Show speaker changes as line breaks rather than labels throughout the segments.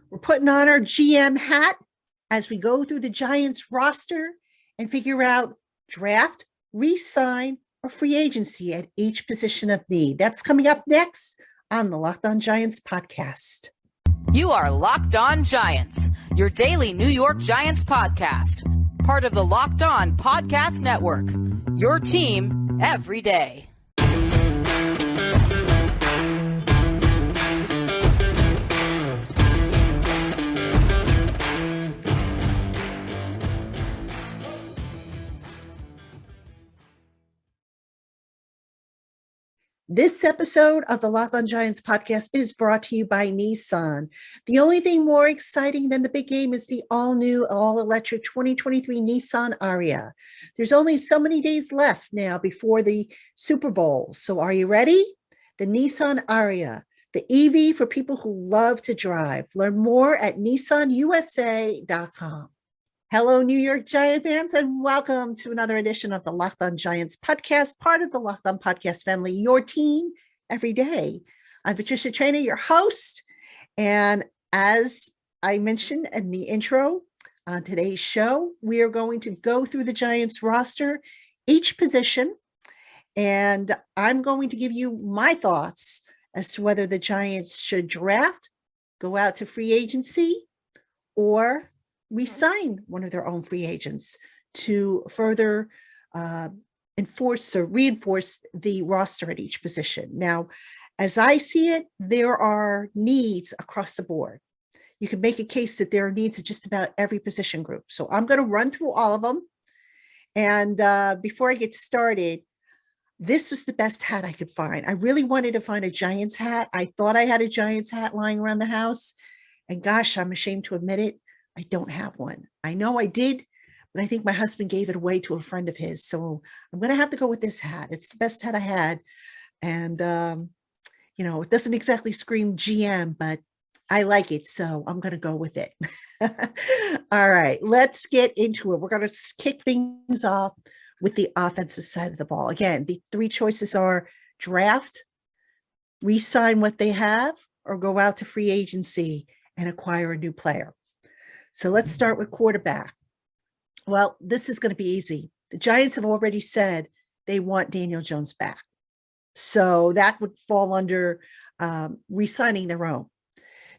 We're putting on our GM hat as we go through the Giants roster and figure out draft, re-sign, or free agency at each position of need. That's coming up next on the Locked On Giants podcast.
You are Locked On Giants, your daily New York Giants podcast. Part of the Locked On Podcast Network, your team every day.
This episode of the Locked On Giants podcast is brought to you by Nissan. The only thing more exciting than the big game is the all-new, all-electric 2023 Nissan Ariya. There's only so many days left now before the Super Bowl. So are you ready? The Nissan Ariya, the EV for people who love to drive. Learn more at nissanusa.com. Hello, New York Giant fans, and welcome to another edition of the Locked On Giants podcast, part of the Locked On Podcast family, your team every day. I'm Patricia Traynor, your host, and as I mentioned in the intro on today's show, we are going to go through the Giants roster, each position, and I'm going to give you my thoughts as to whether the Giants should draft, go out to free agency, or re-sign one of their own free agents to further reinforce the roster at each position. Now, as I see it, there are needs across the board. You can make a case that there are needs at just about every position group. So I'm going to run through all of them. And before I get started, this was the best hat I could find. I really wanted to find a Giants hat. I thought I had a Giants hat lying around the house. And gosh, I'm ashamed to admit it, I don't have one. I know I did, but I think my husband gave it away to a friend of his. So I'm going to have to go with this hat. It's the best hat I had. And, it doesn't exactly scream GM, but I like it. So I'm going to go with it. All right, let's get into it. We're going to kick things off with the offensive side of the ball. Again, the three choices are draft, re-sign what they have, or go out to free agency and acquire a new player. So let's start with quarterback. Well, this is going to be easy. The Giants have already said they want Daniel Jones back. So that would fall under re-signing their own.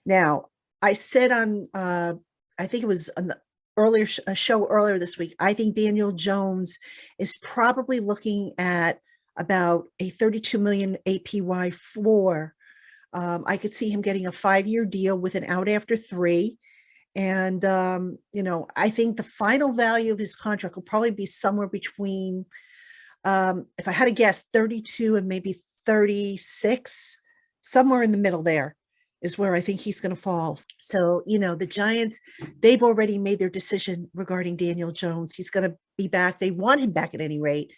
Now, I said on, I think it was an earlier a show earlier this week, I think Daniel Jones is probably looking at about a $32 million APY floor. I could see him getting a 5-year deal with an out after 3. And, I think the final value of his contract will probably be somewhere between, if I had to guess, 32 and maybe 36, somewhere in the middle there is where I think he's going to fall. So, the Giants, they've already made their decision regarding Daniel Jones. He's going to be back. They want him back at any rate,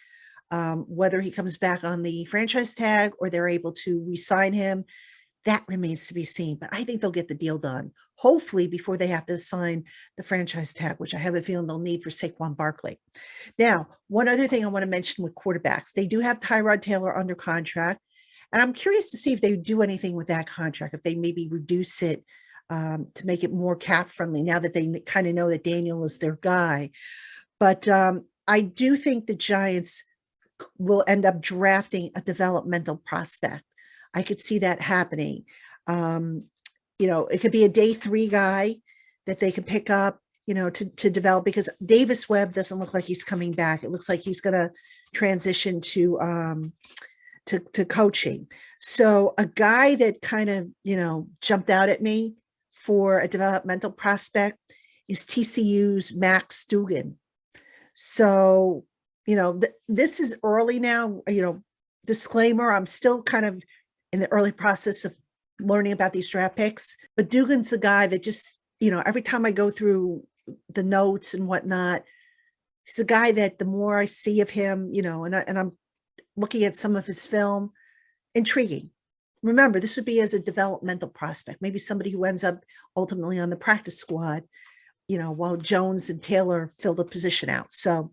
whether he comes back on the franchise tag or they're able to re-sign him. That remains to be seen, but I think they'll get the deal done, hopefully before they have to sign the franchise tag, which I have a feeling they'll need for Saquon Barkley. Now, one other thing I want to mention with quarterbacks, they do have Tyrod Taylor under contract, and I'm curious to see if they do anything with that contract, if they maybe reduce it to make it more cap friendly now that they kind of know that Daniel is their guy. But I do think the Giants will end up drafting a developmental prospect. I could see that happening. It could be a day 3 guy that they can pick up, to develop, because Davis Webb doesn't look like he's coming back. It looks like he's going to transition to coaching. So a guy that kind of, jumped out at me for a developmental prospect is TCU's Max Duggan. So, this is early now, disclaimer, I'm still kind of in the early process of learning about these draft picks, but Dugan's the guy that just, every time I go through the notes and whatnot, he's a guy that the more I see of him, and I'm looking at some of his film, intriguing. Remember, this would be as a developmental prospect, maybe somebody who ends up ultimately on the practice squad, while Jones and Taylor fill the position out. So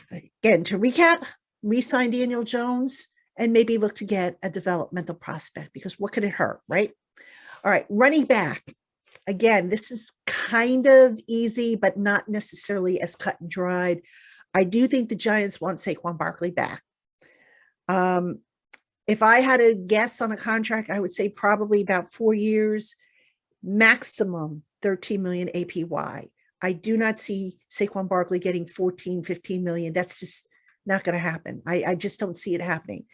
again, to recap, re-sign Daniel Jones, and maybe look to get a developmental prospect, because what could it hurt, right? All right, running back. again, this is kind of easy, but not necessarily as cut and dried. I do think the Giants want Saquon Barkley back. If I had to guess on a contract, I would say probably about 4 years, maximum 13 million APY. I do not see Saquon Barkley getting 14, 15 million. That's just not going to happen. I just don't see it happening.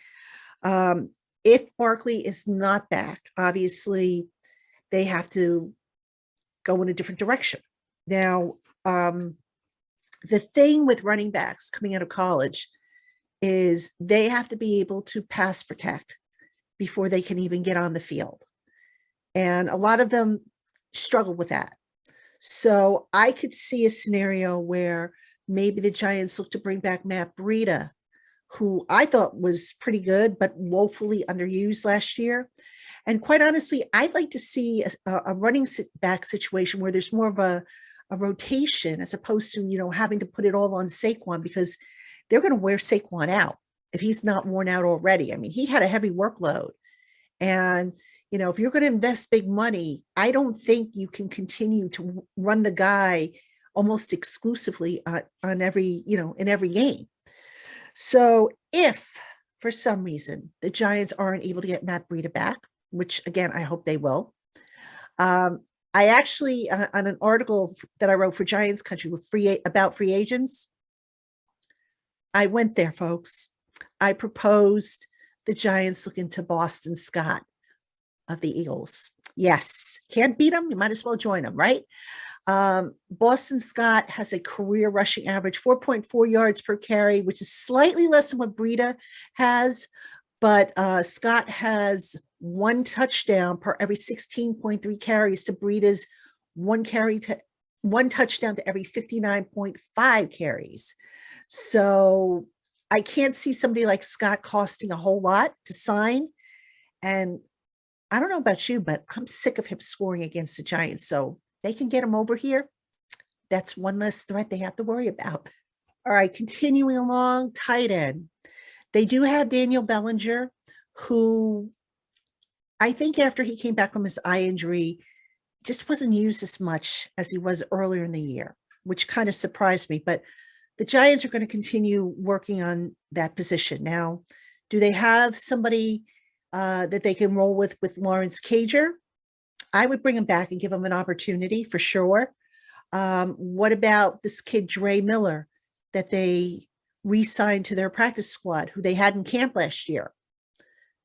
If Barkley is not back, obviously they have to go in a different direction. Now, the thing with running backs coming out of college is they have to be able to pass protect before they can even get on the field. And a lot of them struggle with that. So I could see a scenario where maybe the Giants look to bring back Matt Breida, who I thought was pretty good, but woefully underused last year. And quite honestly, I'd like to see a running back situation where there's more of a rotation as opposed to, having to put it all on Saquon, because they're going to wear Saquon out if he's not worn out already. I mean, he had a heavy workload. And, if you're going to invest big money, I don't think you can continue to run the guy almost exclusively on every, in every game. So if for some reason the Giants aren't able to get Matt Breida back, which again, I hope they will. I actually, on an article that I wrote for Giants Country about free agents, I went there, folks. I proposed the Giants look into Boston Scott of the Eagles. Yes, can't beat them. You might as well join them, right? Boston Scott has a career rushing average 4.4 yards per carry, which is slightly less than what Breida has, but Scott has one touchdown per every 16.3 carries to Breida's one touchdown to every 59.5 carries. So I can't see somebody like Scott costing a whole lot to sign. And I don't know about you, but I'm sick of him scoring against the Giants. So they can get him over here. That's one less threat they have to worry about. All right, continuing along, tight end. They do have Daniel Bellinger, who I think after he came back from his eye injury, just wasn't used as much as he was earlier in the year, which kind of surprised me. But the Giants are going to continue working on that position. Now, do they have somebody that they can roll with Lawrence Cager? I would bring him back and give him an opportunity for sure. What about this kid, Dre Miller, that they re-signed to their practice squad, who they had in camp last year?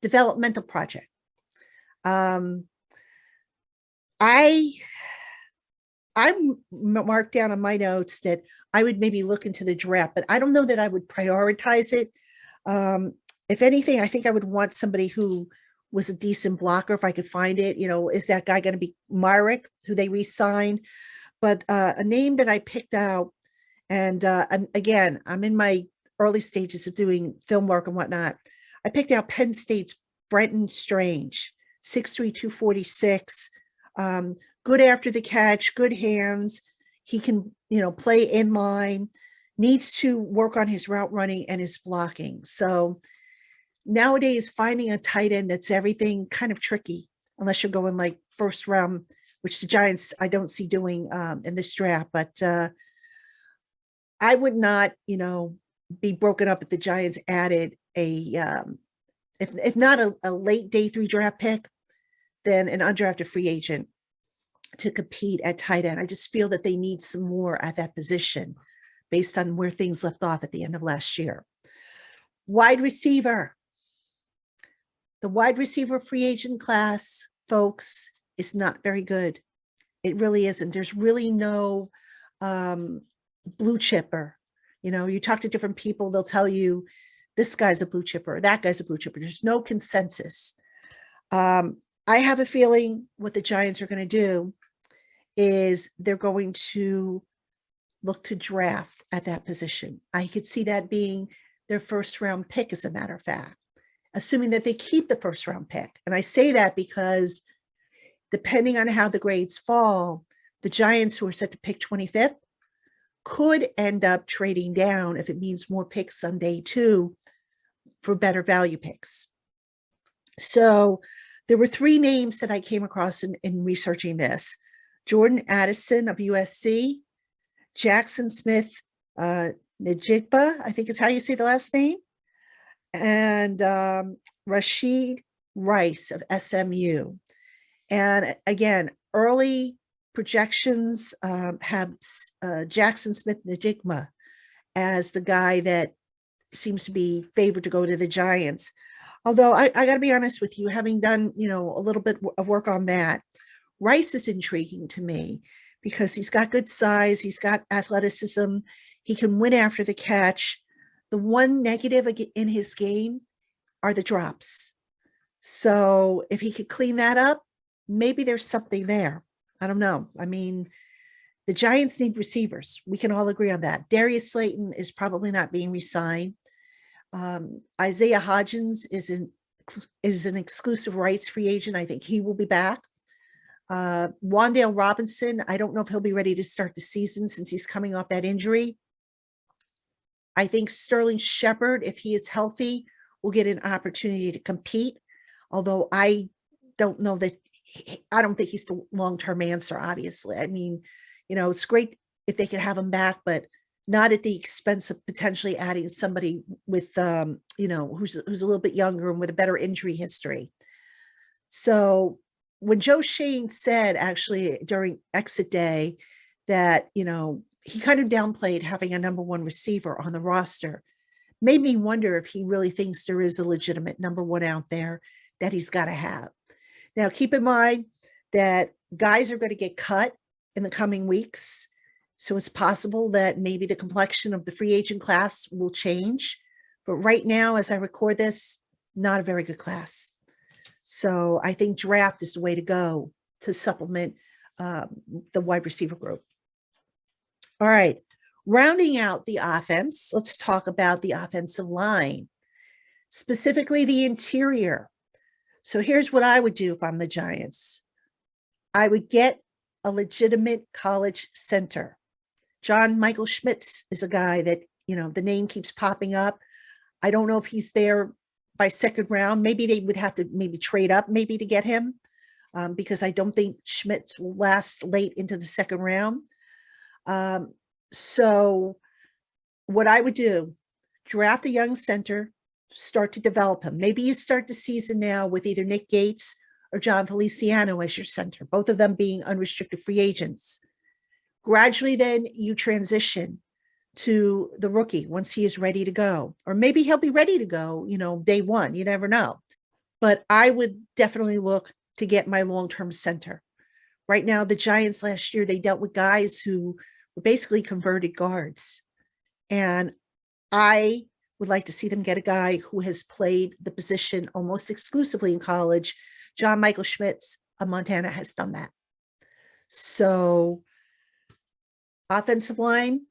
Developmental project. I'm marked down on my notes that I would maybe look into the draft, but I don't know that I would prioritize it. If anything, I think I would want somebody who was a decent blocker if I could find it. Is that guy going to be Myrick, who they re-signed? But a name that I picked out, and again, I'm in my early stages of doing film work and whatnot. I picked out Penn State's Brenton Strange, 6'3", 246. Good after the catch, good hands. He can, play in line, needs to work on his route running and his blocking. So nowadays, finding a tight end that's everything kind of tricky, unless you're going like first round, which the Giants I don't see doing in this draft. But I would not, be broken up if the Giants added a, if not a late day 3 draft pick, then an undrafted free agent to compete at tight end. I just feel that they need some more at that position based on where things left off at the end of last year. Wide receiver. The wide receiver free agent class, folks, is not very good. It really isn't. There's really no blue chipper. You talk to different people, they'll tell you this guy's a blue chipper, that guy's a blue chipper. There's no consensus. I have a feeling what the Giants are going to do is they're going to look to draft at that position. I could see that being their first round pick, as a matter of fact, assuming that they keep the first round pick. And I say that because depending on how the grades fall, the Giants, who are set to pick 25th, could end up trading down if it means more picks on day 2 for better value picks. So there were 3 names that I came across in researching this. Jordan Addison of USC, Jackson Smith Najigba, I think is how you say the last name, and Rashid Rice of SMU. And again, early projections have Jackson Smith Najigba as the guy that seems to be favored to go to the Giants. Although I got to be honest with you, having done, a little bit of work on that, Rice is intriguing to me because he's got good size, he's got athleticism, he can win after the catch. The one negative in his game are the drops. So if he could clean that up, maybe there's something there. I don't know. I mean, the Giants need receivers. We can all agree on that. Darius Slayton is probably not being re-signed. Isaiah Hodgins is an exclusive rights free agent. I think he will be back. Wan'Dale Robinson, I don't know if he'll be ready to start the season since he's coming off that injury. I think Sterling Shepard, if he is healthy, will get an opportunity to compete. Although I don't think he's the long-term answer, obviously. I mean, it's great if they could have him back, but not at the expense of potentially adding somebody with, who's a little bit younger and with a better injury history. So when Joe Shane said actually during exit day that, he kind of downplayed having a number one receiver on the roster, made me wonder if he really thinks there is a legitimate number one out there that he's got to have. Now, keep in mind that guys are going to get cut in the coming weeks. So it's possible that maybe the complexion of the free agent class will change. But right now, as I record this, not a very good class. So I think draft is the way to go to supplement the wide receiver group. All right. Rounding out the offense, let's talk about the offensive line, specifically the interior. So here's what I would do if I'm the Giants. I would get a legitimate college center. John Michael Schmitz is a guy that, the name keeps popping up. I don't know if he's there by second round. Maybe they would have to trade up maybe to get him because I don't think Schmitz will last late into the second round. So what I would do, draft a young center, start to develop him. Maybe you start the season now with either Nick Gates or John Feliciano as your center, both of them being unrestricted free agents. Gradually, then you transition to the rookie once he is ready to go, or maybe he'll be ready to go, day one, you never know. But I would definitely look to get my long-term center. Right now, the Giants last year, they dealt with guys who were basically converted guards. And I would like to see them get a guy who has played the position almost exclusively in college. John Michael Schmitz of Montana has done that. So offensive line,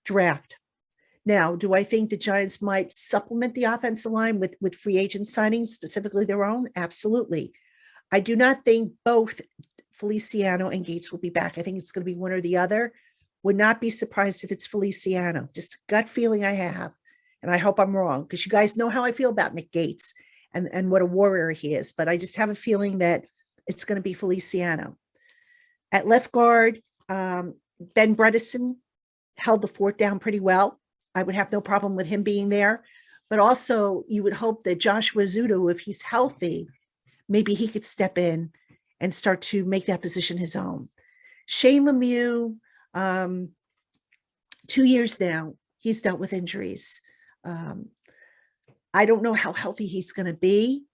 draft. Now, do I think the Giants might supplement the offensive line with free agent signings, specifically their own? Absolutely. I do not think both Feliciano and Gates will be back. I think it's going to be one or the other. Would not be surprised if it's Feliciano. Just a gut feeling I have. And I hope I'm wrong because you guys know how I feel about Nick Gates and what a warrior he is. But I just have a feeling that it's going to be Feliciano. At left guard, Ben Bredesen held the fort down pretty well. I would have no problem with him being there. But also, you would hope that Joshua Zudo, if he's healthy, maybe he could step in and start to make that position his own. Shane Lemieux, 2 years now, he's dealt with injuries. I don't know how healthy he's going to be.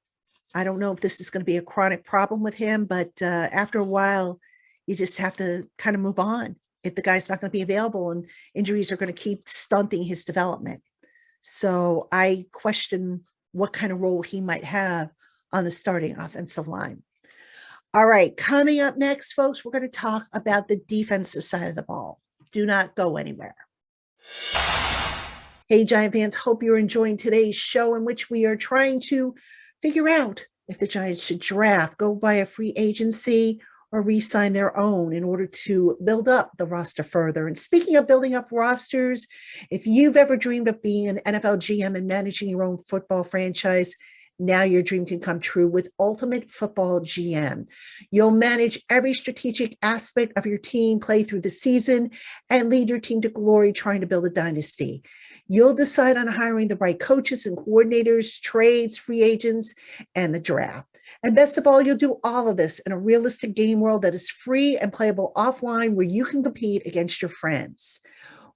I don't know if this is going to be a chronic problem with him, but after a while, you just have to kind of move on if the guy's not going to be available and injuries are going to keep stunting his development. So I question what kind of role he might have on the starting offensive line. All right, coming up next, folks, we're going to talk about the defensive side of the ball. Do not go anywhere. Hey, Giant fans, hope you're enjoying today's show in which we are trying to figure out if the Giants should draft, go by a free agency, or re-sign their own in order to build up the roster further. And speaking of building up rosters, if you've ever dreamed of being an NFL GM and managing your own football franchise, Now your dream can come true with Ultimate Football GM. You'll manage every strategic aspect of your team, play through the season, and lead your team to glory trying to build a dynasty. You'll decide on hiring the right coaches and coordinators, trades, free agents, and the draft. And best of all, you'll do all of this in a realistic game world that is free and playable offline where you can compete against your friends.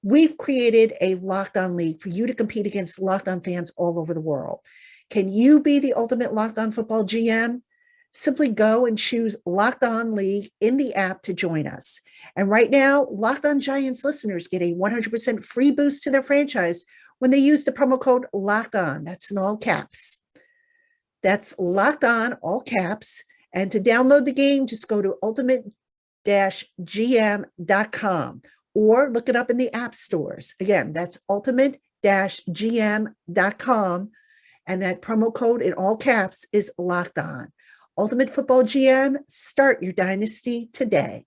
We've created a Locked On League for you to compete against Locked On fans all over the world. Can you be the ultimate Locked On Football GM? Simply go and choose Locked On League in the app to join us. And right now, Locked On Giants listeners get a 100% free boost to their franchise when they use the promo code Locked On. That's in all caps. That's Locked On, all caps. And to download the game, just go to ultimate-gm.com or look it up in the app stores. Again, that's ultimate-gm.com. And that promo code in all caps is Locked On. Ultimate Football GM, start your dynasty today.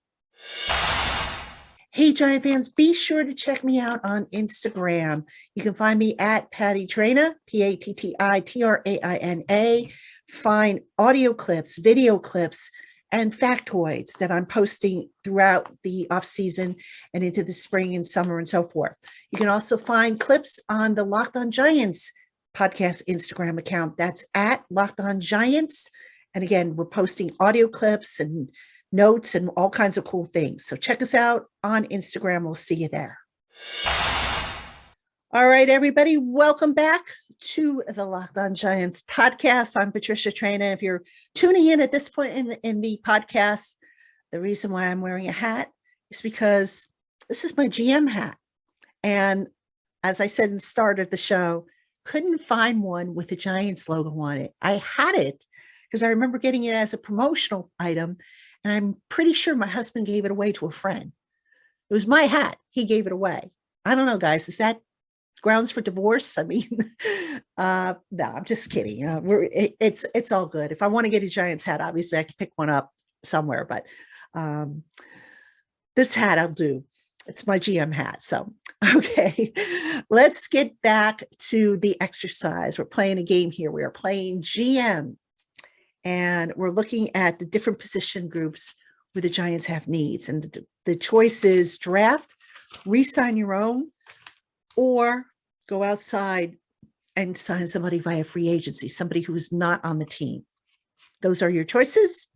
Hey, Giant fans, be sure to check me out on Instagram. You can find me at Patty Traina, PattiTraina. Find audio clips, video clips, and factoids that I'm posting throughout the off season and into the spring and summer and so forth. You can also find clips on the Locked On Giants podcast Instagram account. That's at Locked On Giants. And again, we're posting audio clips and notes and all kinds of cool things. So check us out on Instagram. We'll see you there. All right, everybody, welcome back to the Locked On Giants podcast. I'm Patricia Traina. If you're tuning in at this point in the podcast, the reason why I'm wearing a hat is because this is my GM hat. And as I said in the start of the show, couldn't find one with the Giants logo on it. I had it because I remember getting it as a promotional item, and I'm pretty sure my husband gave it away to a friend. It was my hat. He gave it away. I don't know, guys. Is that grounds for divorce? I mean, no, I'm just kidding. It's all good. If I want to get a Giants hat, obviously I can pick one up somewhere, but this hat I'll do. It's my GM hat. So, okay, let's get back to the exercise. We're playing a game here. We are playing GM, and we're looking at the different position groups where the Giants have needs. And the choice is draft, re-sign your own, or go outside and sign somebody via free agency, somebody who is not on the team. Those are your choices.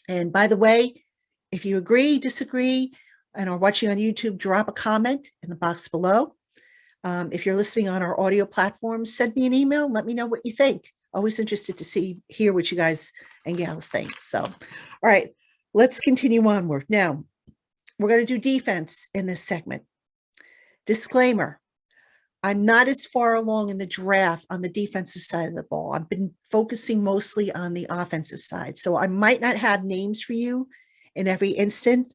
And by the way, if you agree, disagree, and are watching on YouTube, drop a comment in the box below. If you're listening on our audio platforms, send me an email. Let me know what you think. Always interested to hear what you guys and gals think. So, all right, let's continue onward. Now, we're going to do defense in this segment. Disclaimer, I'm not as far along in the draft on the defensive side of the ball. I've been focusing mostly on the offensive side. So I might not have names for you in every instant,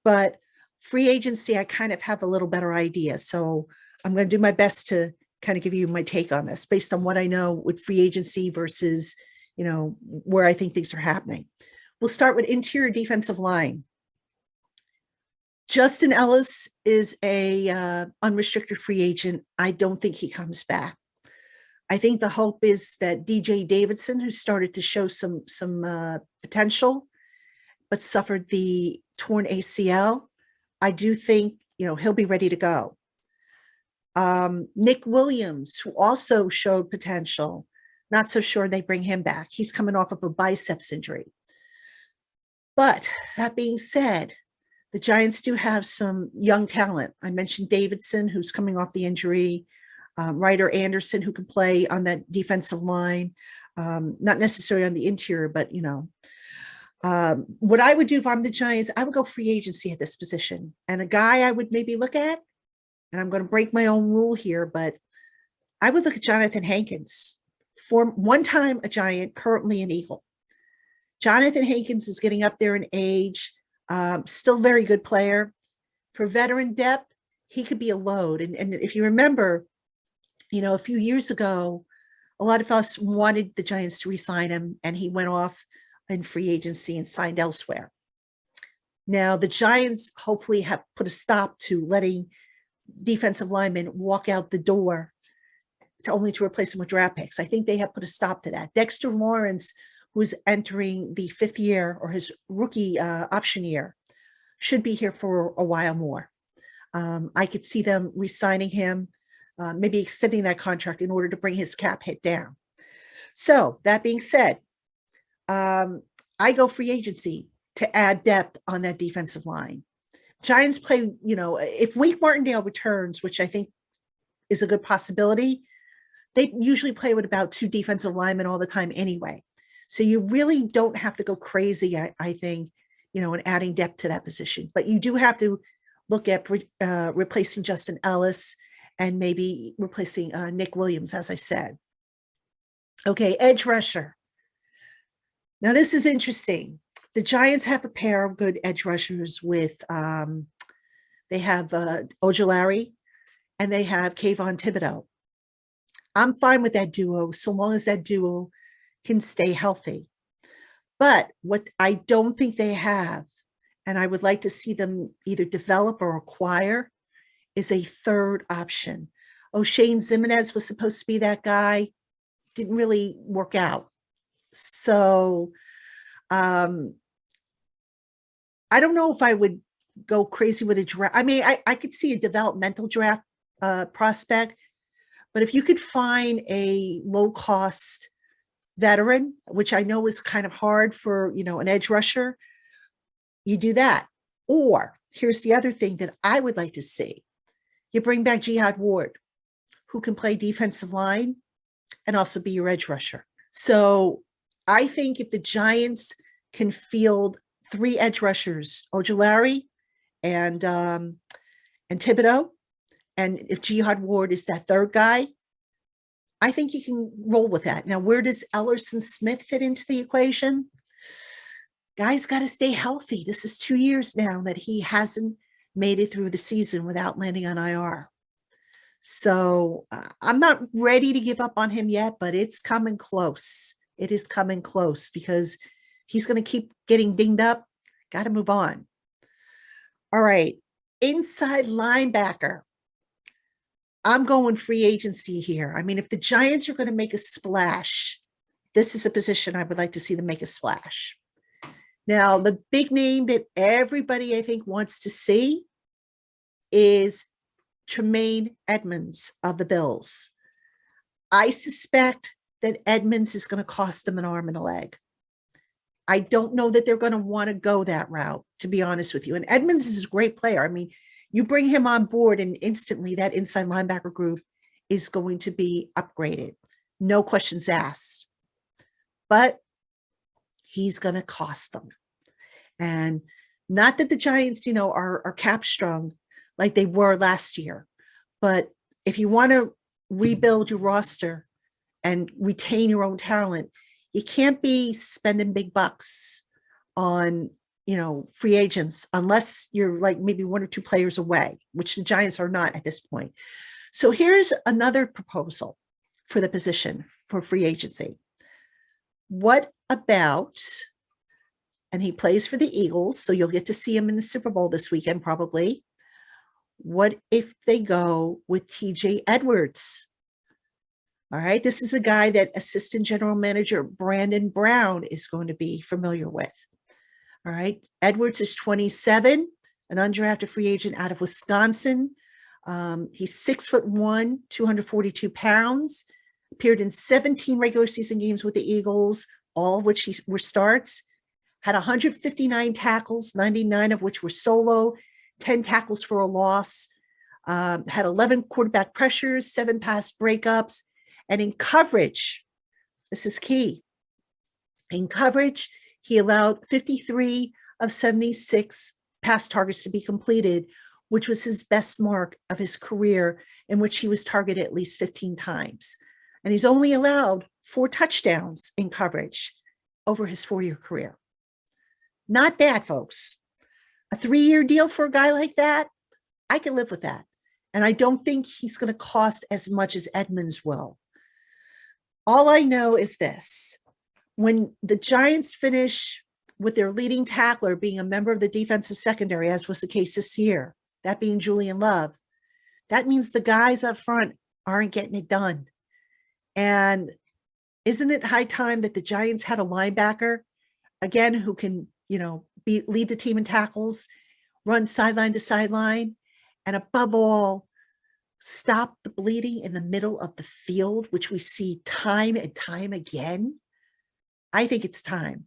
but free agency, I kind of have a little better idea. So I'm going to do my best to kind of give you my take on this based on what I know with free agency versus, where I think things are happening. We'll start with interior defensive line. Justin Ellis is a unrestricted free agent. I don't think he comes back. I think the hope is that DJ Davidson, who started to show some potential, but suffered the torn ACL, I do think, he'll be ready to go. Nick Williams, who also showed potential, not so sure they bring him back. He's coming off of a biceps injury. But that being said, the Giants do have some young talent. I mentioned Davidson, who's coming off the injury, Ryder Anderson, who can play on that defensive line, not necessarily on the interior, but, what I would do if I'm the Giants, I would go free agency at this position. And a guy I would maybe look at, and I'm going to break my own rule here, but I would look at Jonathan Hankins, for one time a Giant, currently an Eagle. Jonathan Hankins is getting up there in age, still very good player. For veteran depth, he could be a load. And if you remember, a few years ago, a lot of us wanted the Giants to re-sign him, and he went off in free agency and signed elsewhere. Now, the Giants hopefully have put a stop to letting defensive linemen walk out the door to replace him with draft picks. I think they have put a stop to that. Dexter Lawrence, who's entering the 5th year or his rookie option year, should be here for a while more. I could see them re-signing him, maybe extending that contract in order to bring his cap hit down. So that being said, I go free agency to add depth on that defensive line. Giants play, if Wake Martindale returns, which I think is a good possibility, they usually play with about 2 defensive linemen all the time anyway. So you really don't have to go crazy, I think, in adding depth to that position. But you do have to look at replacing Justin Ellis and maybe replacing Nick Williams, as I said. Okay, edge rusher. Now, this is interesting. The Giants have a pair of good edge rushers with, they have Ojulari and they have Kayvon Thibodeau. I'm fine with that duo so long as that duo can stay healthy. But what I don't think they have, and I would like to see them either develop or acquire, is a third option. O'Shane Zimenez was supposed to be that guy. Didn't really work out. So I don't know if I would go crazy with a draft. I mean, I could see a developmental draft prospect, but if you could find a low-cost veteran, which I know is kind of hard for, an edge rusher, you do that. Or here's the other thing that I would like to see. You bring back Jihad Ward, who can play defensive line and also be your edge rusher. So I think if the Giants can field 3 edge rushers, Ojulari and Thibodeau, and if Jihad Ward is that third guy, I think you can roll with that. Now, where does Ellerson Smith fit into the equation? Guy's got to stay healthy. This is 2 years now that he hasn't made it through the season without landing on IR. So I'm not ready to give up on him yet, but it's coming close. It is coming close because he's going to keep getting dinged up. Got to move on. All right. Inside linebacker. I'm going free agency here. I mean, if the Giants are going to make a splash, this is a position I would like to see them make a splash. Now, the big name that everybody, I think, wants to see is Tremaine Edmunds of the Bills. I suspect that Edmunds is going to cost them an arm and a leg. I don't know that they're going to want to go that route, to be honest with you. And Edmunds is a great player. I mean, you bring him on board and instantly that inside linebacker group is going to be upgraded. No questions asked. But he's going to cost them. And not that the Giants, are cap strong like they were last year. But if you want to rebuild your roster and retain your own talent, you can't be spending big bucks on, free agents unless you're like maybe 1 or 2 players away, which the Giants are not at this point. So here's another proposal for the position for free agency. What about, and he plays for the Eagles, so you'll get to see him in the Super Bowl this weekend probably. What if they go with TJ Edwards? All right, this is a guy that Assistant General Manager Brandon Brown is going to be familiar with. All right, Edwards is 27, an undrafted free agent out of Wisconsin. He's 6'1", 242 pounds, appeared in 17 regular season games with the Eagles, all of which were starts, had 159 tackles, 99 of which were solo, 10 tackles for a loss, had 11 quarterback pressures, 7 pass breakups, and in coverage, this is key. In coverage, he allowed 53 of 76 pass targets to be completed, which was his best mark of his career, in which he was targeted at least 15 times. And he's only allowed 4 touchdowns in coverage over his 4-year career. Not bad, folks. A 3-year deal for a guy like that, I can live with that. And I don't think he's going to cost as much as Edmunds will. All I know is this. When the Giants finish with their leading tackler being a member of the defensive secondary, as was the case this year, that being Julian Love, that means the guys up front aren't getting it done. And isn't it high time that the Giants had a linebacker again who can, lead the team in tackles, run sideline to sideline, and above all, stop the bleeding in the middle of the field, which we see time and time again? I think it's time.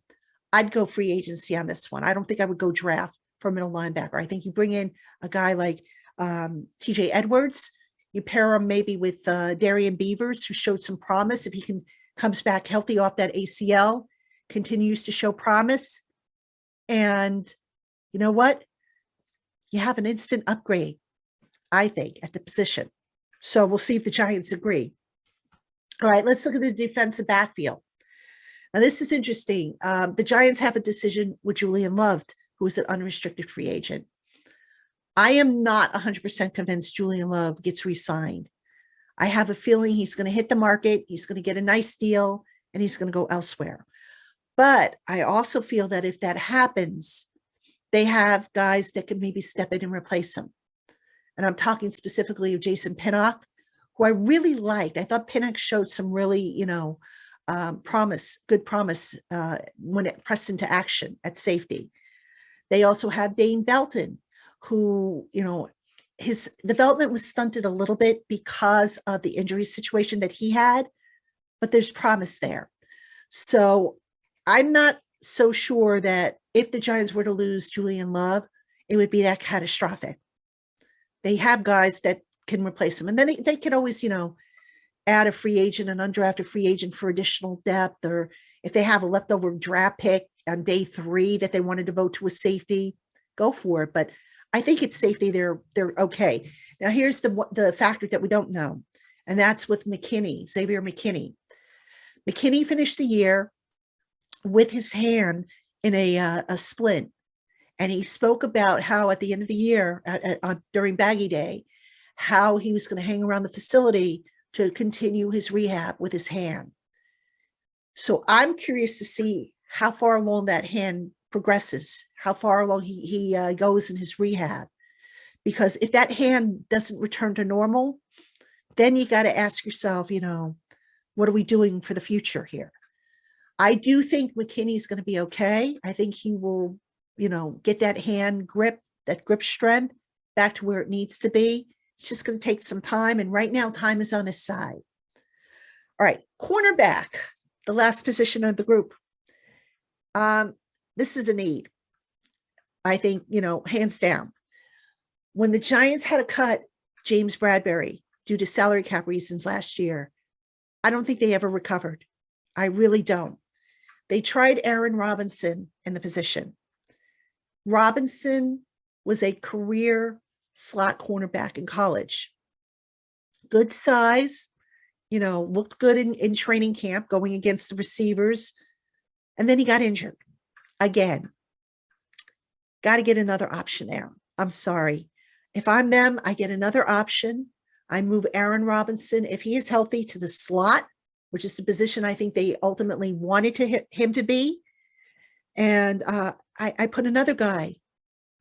I'd go free agency on this one. I don't think I would go draft for a middle linebacker. I think you bring in a guy like TJ Edwards. You pair him maybe with Darian Beavers, who showed some promise. If he comes back healthy off that ACL, continues to show promise. And you know what? You have an instant upgrade, I think, at the position. So we'll see if the Giants agree. All right, let's look at the defensive backfield. Now, this is interesting. The Giants have a decision with Julian Love, who is an unrestricted free agent. I am not 100% convinced Julian Love gets re-signed. I have a feeling he's going to hit the market, he's going to get a nice deal, and he's going to go elsewhere. But I also feel that if that happens, they have guys that can maybe step in and replace him. And I'm talking specifically of Jason Pinnock, who I really liked. I thought Pinnock showed some really, good promise when it pressed into action at safety. They also have Dane Belton, who, his development was stunted a little bit because of the injury situation that he had, but there's promise there. So I'm not so sure that if the Giants were to lose Julian Love, it would be that catastrophic. They have guys that can replace him. And then they can always, add a free agent, an undrafted free agent for additional depth, or if they have a leftover draft pick on day 3 that they want to devote to a safety, go for it. But I think it's safety. They're okay. Now, here's the factor that we don't know, and that's with Xavier McKinney. McKinney finished the year with his hand in a splint. And he spoke about how at the end of the year, during Baggy Day, how he was going to hang around the facility to continue his rehab with his hand. So I'm curious to see how far along that hand progresses, how far along he goes in his rehab. Because if that hand doesn't return to normal, then you got to ask yourself, what are we doing for the future here? I do think McKinney's going to be okay. I think he will, get that hand grip, that grip strength back to where it needs to be. It's just going to take some time. And right now, time is on his side. All right, cornerback, the last position of the group. This is a need. I think, hands down. When the Giants had to cut James Bradbury due to salary cap reasons last year, I don't think they ever recovered. I really don't. They tried Aaron Robinson in the position. Robinson was a career slot cornerback in college. Good size, looked good in training camp going against the receivers. And then he got injured again. Got to get another option there. I'm sorry. If I'm them, I get another option. I move Aaron Robinson, if he is healthy, to the slot, which is the position I think they ultimately wanted him to be. And I put another guy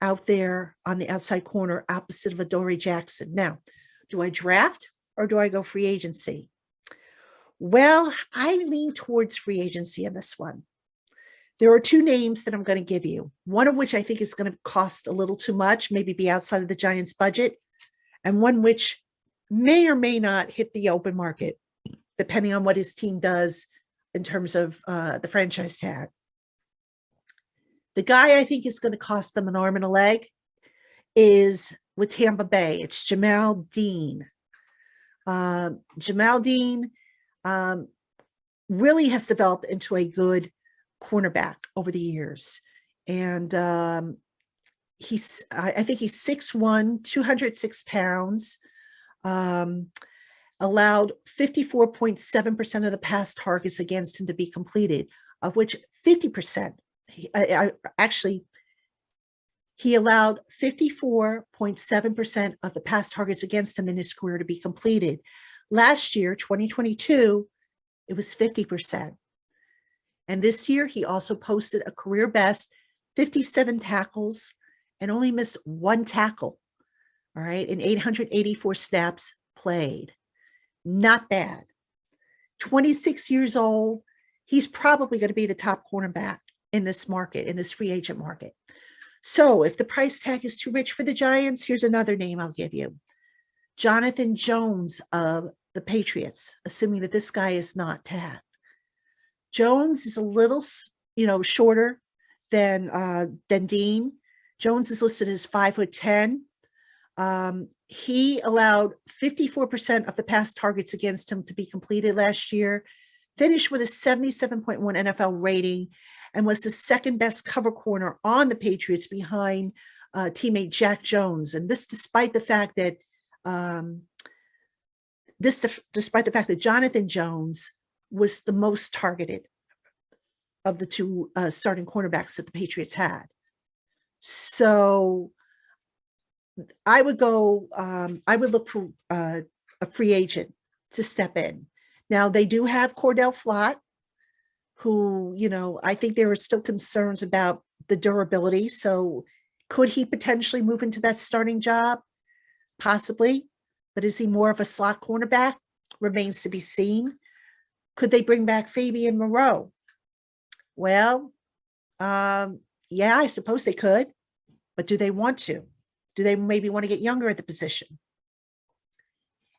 out there on the outside corner opposite of Adoree Jackson. Now, do I draft or do I go free agency? Well, I lean towards free agency in this one. There are 2 names that I'm going to give you, one of which I think is going to cost a little too much, maybe be outside of the Giants' budget, and one which may or may not hit the open market, depending on what his team does in terms of the franchise tag. The guy I think is going to cost them an arm and a leg is with Tampa Bay. It's Jamal Dean. Jamal Dean really has developed into a good cornerback over the years. And I think he's 6'1", 206 pounds, allowed 54.7% of the pass targets against him to be completed, of which 50%. He allowed 54.7% of the pass targets against him in his career to be completed. Last year, 2022, it was 50%. And this year, he also posted a career best 57 tackles and only missed 1 tackle, all right, in 884 snaps played. Not bad. 26 years old. He's probably going to be the top cornerback in this market, in this free agent market. So if the price tag is too rich for the Giants, here's another name I'll give you. Jonathan Jones of the Patriots, assuming that this guy is not tagged. Jones is a little, shorter than Dean. Jones is listed as 5'10". He allowed 54% of the pass targets against him to be completed last year, finished with a 77.1 NFL rating, and was the second best cover corner on the Patriots behind teammate Jack Jones. And this, despite the fact that Jonathan Jones was the most targeted of the two starting cornerbacks that the Patriots had. So I would look for a free agent to step in. Now, they do have Cordell Flott, who, I think there are still concerns about the durability. So could he potentially move into that starting job? Possibly. But is he more of a slot cornerback? Remains to be seen. Could they bring back Fabian Moreau? Well, yeah, I suppose they could. But do they want to? Do they maybe want to get younger at the position?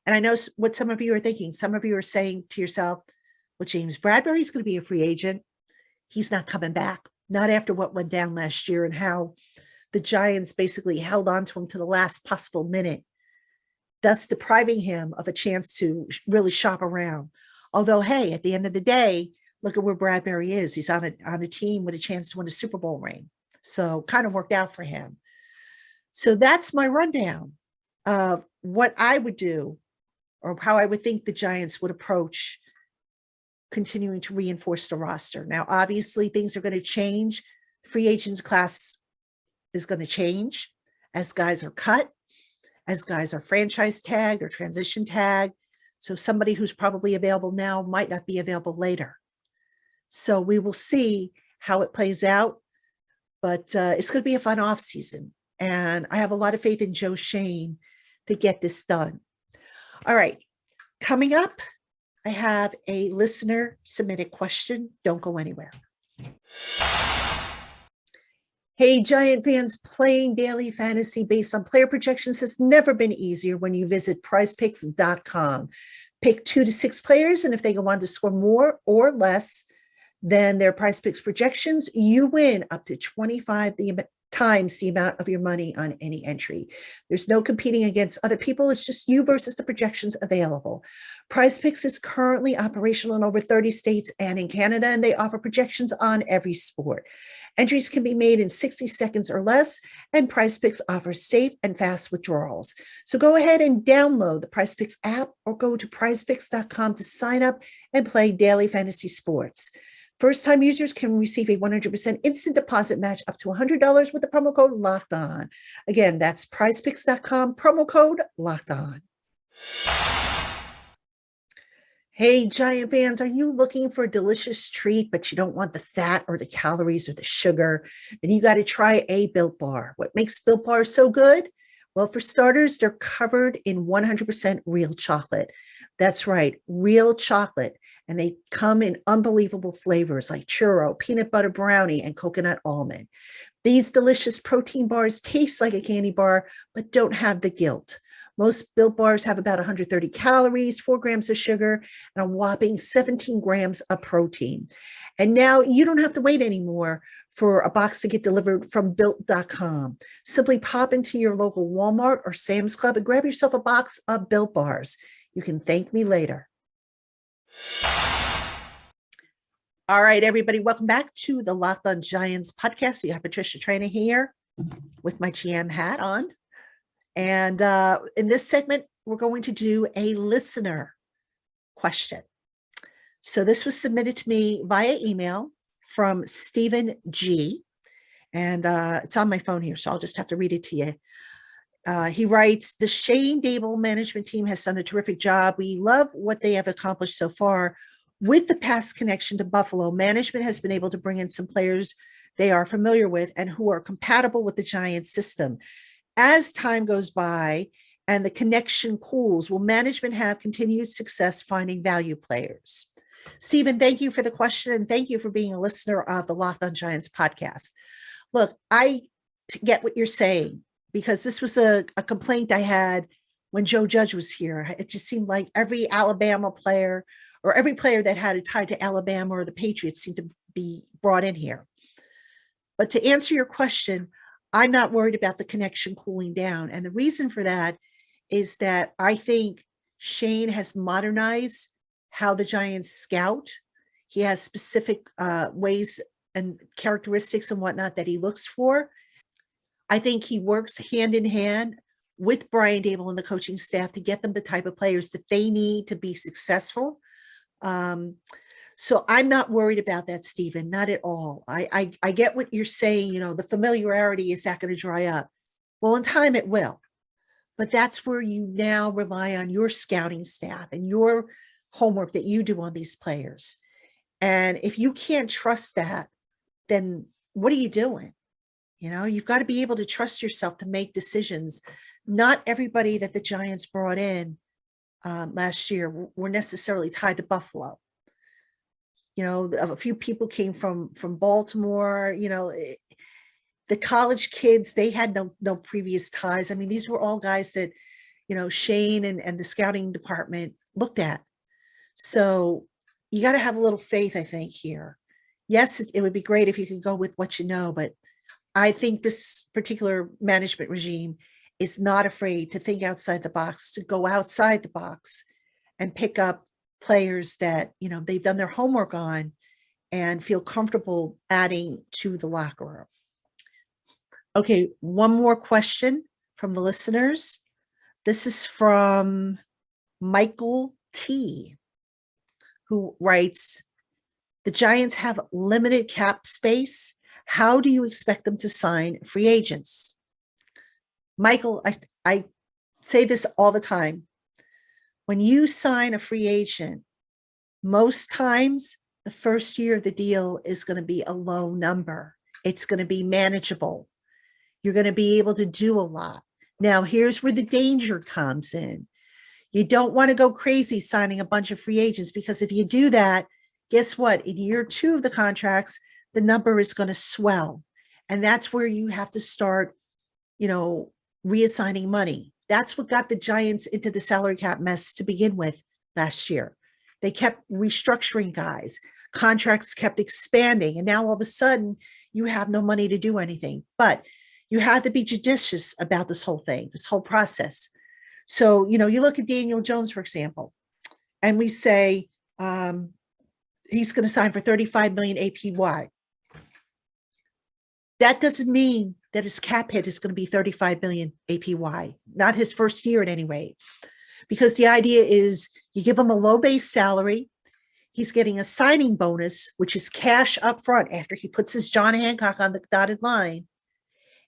And I know what some of you are thinking. Some of you are saying to yourself, well, James Bradbury's going to be a free agent. He's not coming back. Not after what went down last year and how the Giants basically held on to him to the last possible minute, thus depriving him of a chance to really shop around. Although, hey, at the end of the day, look at where Bradbury is. He's on a team with a chance to win a Super Bowl ring. So kind of worked out for him. So that's my rundown of what I would do or how I would think the Giants would approach continuing to reinforce the roster. Now, obviously, things are going to change. Free agents class is going to change as guys are cut, as guys are franchise tagged or transition tagged. So somebody who's probably available now might not be available later. So we will see how it plays out. But it's going to be a fun offseason. And I have a lot of faith in Joe Shane to get this done. All right. Coming up, I have a listener submitted question. Don't go anywhere. Hey, Giant fans, playing daily fantasy based on player projections has never been easier when you visit prizepicks.com. Pick 2 to 6 players, and if they go on to score more or less than their prize picks projections, you win up to 25 times the amount of your money on any entry. There's no competing against other people. It's just you versus the projections available. Prize Picks is currently operational in over 30 states and in Canada, and they offer projections on every sport. Entries can be made in 60 seconds or less, and Prize Picks offers safe and fast withdrawals. So go ahead and download the Prize Picks app or go to prizepicks.com to sign up and play daily fantasy sports. First-time users can receive a 100% instant deposit match up to $100 with the promo code LOCKEDON. Again, that's prizepicks.com, promo code LOCKEDON. Hey, Giant fans, are you looking for a delicious treat, but you don't want the fat or the calories or the sugar? Then you got to try a Built Bar. What makes Built Bar so good? Well, for starters, they're covered in 100% real chocolate. That's right, real chocolate. And they come in unbelievable flavors like churro, peanut butter brownie, and coconut almond. These delicious protein bars taste like a candy bar, but don't have the guilt. Most Built Bars have about 130 calories, 4 grams of sugar, and a whopping 17 grams of protein. And now you don't have to wait anymore for a box to get delivered from Built.com. Simply pop into your local Walmart or Sam's Club and grab yourself a box of Built Bars. You can thank me later. All right, everybody, welcome back to the Locked On Giants podcast. You have Patricia Traina here with my GM hat on. And in this segment, we're going to do a listener question. So this was submitted to me via email from Stephen G. And it's on my phone here, so I'll just have to read it to you. He writes, the Shane Dable management team has done a terrific job. We love what they have accomplished so far. With the past connection to Buffalo, management has been able to bring in some players they are familiar with and who are compatible with the Giants system. As time goes by and the connection cools, will management have continued success finding value players? Stephen, thank you for the question, and thank you for being a listener of the Locked On Giants podcast. Look, I get what you're saying, because this was a complaint I had when Joe Judge was here. It just seemed like every Alabama player, or every player that had a tie to Alabama or the Patriots, seemed to be brought in here. But to answer your question, I'm not worried about the connection cooling down. And the reason for that is that I think Shane has modernized how the Giants scout. He has specific ways and characteristics and whatnot that he looks for. I think he works hand in hand with Brian Dable and the coaching staff to get them the type of players that they need to be successful. So I'm not worried about that, Stephen, not at all. I get what you're saying. The familiarity, is that going to dry up? Well, in time it will. But that's where you now rely on your scouting staff and your homework that you do on these players. And if you can't trust that, then what are you doing? You've got to be able to trust yourself to make decisions. Not everybody that the Giants brought in last year were necessarily tied to Buffalo. A few people came from Baltimore. The college kids, they had no previous ties. I mean, these were all guys that, Shane and the scouting department looked at. So you got to have a little faith, I think, here. Yes, it would be great if you could go with what you know, but I think this particular management regime is not afraid to think outside the box, to go outside the box and pick up players that, they've done their homework on and feel comfortable adding to the locker room. Okay, one more question from the listeners. This is from Michael T, who writes, the Giants have limited cap space. How do you expect them to sign free agents? Michael, I say this all the time. When you sign a free agent, most times the first year of the deal is going to be a low number. It's going to be manageable. You're going to be able to do a lot. Now, here's where the danger comes in. You don't want to go crazy signing a bunch of free agents, because if you do that, guess what? In year 2 of the contracts, the number is going to swell. And that's where you have to start, reassigning money. That's what got the Giants into the salary cap mess to begin with last year. They kept restructuring guys. Contracts kept expanding. And now all of a sudden, you have no money to do anything. But you have to be judicious about this whole thing, this whole process. So, you look at Daniel Jones, for example, and we say he's going to sign for $35 million APY. That doesn't mean that his cap hit is going to be $35 million APY, not his first year at any rate, because the idea is you give him a low base salary. He's getting a signing bonus, which is cash up front after he puts his John Hancock on the dotted line.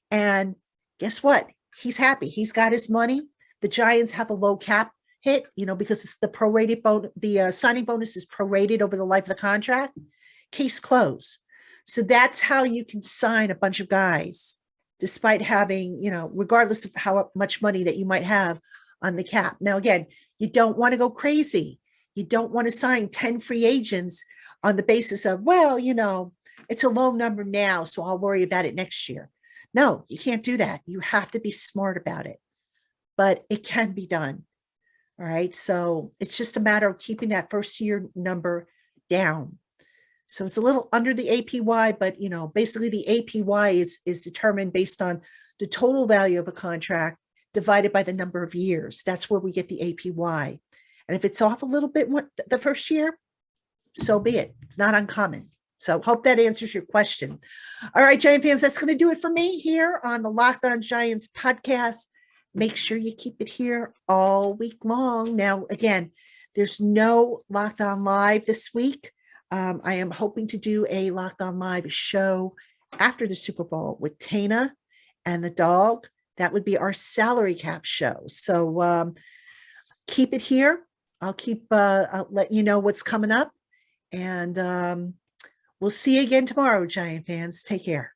And guess what? He's happy. He's got his money. The Giants have a low cap hit, because it's the prorated the signing bonus is prorated over the life of the contract. Case closed. So that's how you can sign a bunch of guys, despite having, regardless of how much money that you might have on the cap. Now, again, you don't want to go crazy. You don't want to sign 10 free agents on the basis of, well, it's a low number now, so I'll worry about it next year. No, you can't do that. You have to be smart about it, but it can be done. All right. So it's just a matter of keeping that first year number down. So it's a little under the APY, but basically the APY is determined based on the total value of a contract divided by the number of years. That's where we get the APY. And if it's off a little bit the first year, so be it. It's not uncommon. So hope that answers your question. All right, Giant fans, that's going to do it for me here on the Locked On Giants podcast. Make sure you keep it here all week long. Now, again, there's no Locked On Live this week. I am hoping to do a Locked On Live show after the Super Bowl with Tana and the dog. That would be our salary cap show. So keep it here. I'll let you know what's coming up. And we'll see you again tomorrow, Giant fans. Take care.